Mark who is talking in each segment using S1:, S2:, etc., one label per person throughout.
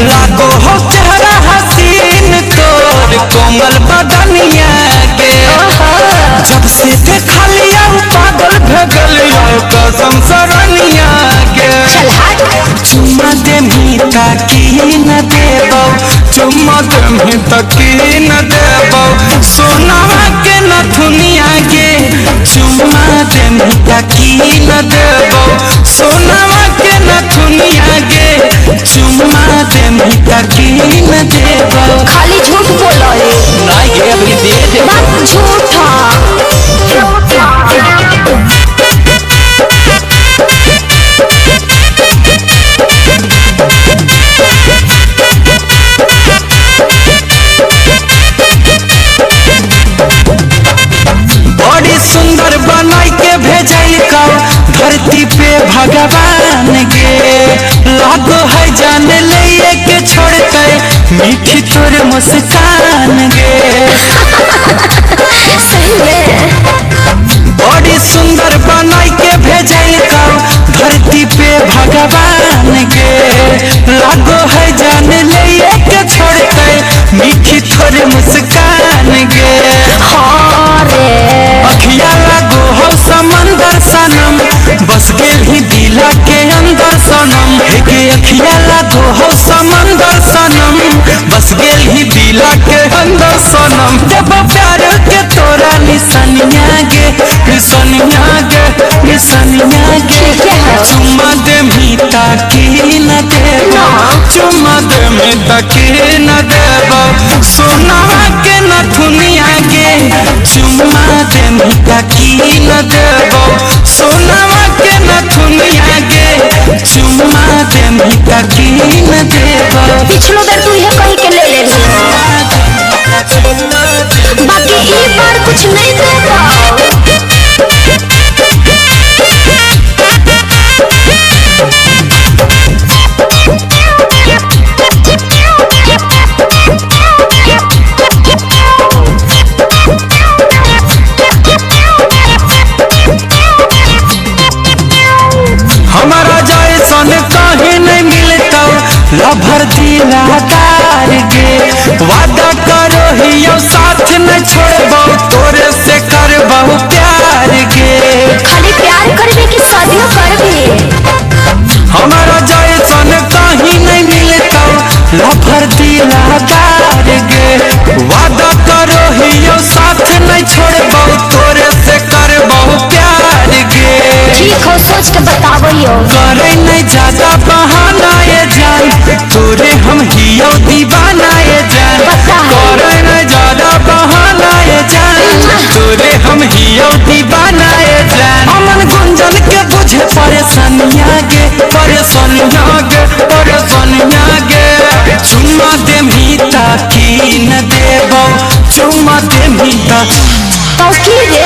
S1: लागो हो चेहरा हसीन तोर कोमल बदनिया के जब से देखा लिया पागल भगलिया कसम सरनिया के चुम्मा दे मीता की न देबो चुम्मा दे मीता की न देबो सोना के न दुनिया के चुम्मा दे मीता की न देबो सोना के न दुनिया के चुम्मा दे मीता की न देबो।
S2: खाली झूठ बोलो रे।
S1: नहीं ये अभी दे दे
S2: बात झूठा।
S1: बड़ी सुंदर बनाई के भेजल का धरती पे भगवान के लागो है जान ले के छोड़ते मीठी तोर मुस्कान गे
S2: सही में
S1: बड़ी सुंदर बनाई के भेजल का धरती पे भगवान के लागो है जान ले के छोड़ते मीठी तोर मुस्कान गे अखिया लागो हो समंदर सनम बस गेल ही दिला के अंदर सनम के अखिया लागो हो समंदर सनम बस गेल ही दिला के अंदर सनम जब प्यार के तोरा निशानिया गे निशानिया गे निशानिया गे चुम्मा दे मीता की न देबो चुम्मा दे मीता की न देबो सोना के न दुनिया गे चुम्मा दे मीता की न देबो सोना के न दुनिया गे चुम्मा दे मीता की न देबो।
S2: पिछलो बार तू ये कहीं के ले ले बाकी ये बार कुछ नहीं देगा।
S1: हमारा जैसन कहीं नहीं मिलता लभर दिलादार गे वादा करो ही साथ न छोड़बो तोरे से करबो प्यार गे
S2: खाली प्यार करबे कि शादियों करबे।
S1: हमारा जैसन कहीं नहीं मिलता लभर दिलादार गे वादा करो ही साथ न छोड़बो तोरे से करबो प्यार गे
S2: ठीक हो सोच के बतावो यो
S1: करे नहीं ज्यादा बहाना ये जान तोरे हम हियो दीवाना ये जान करे नहीं ज्यादा बहाना ये जान तोरे हम हियो दीवाना ये जान अमन गुंजन के बुझे परेशानियां गे परेशानियां गे परेशानियां गे चुम्मा दे मीता की न देबो चुम्मा दे मीता
S2: तो की रे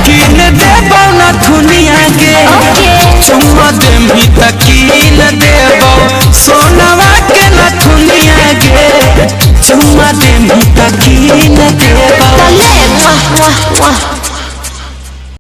S1: की न देबो न दुनिया गे चुम्मा दे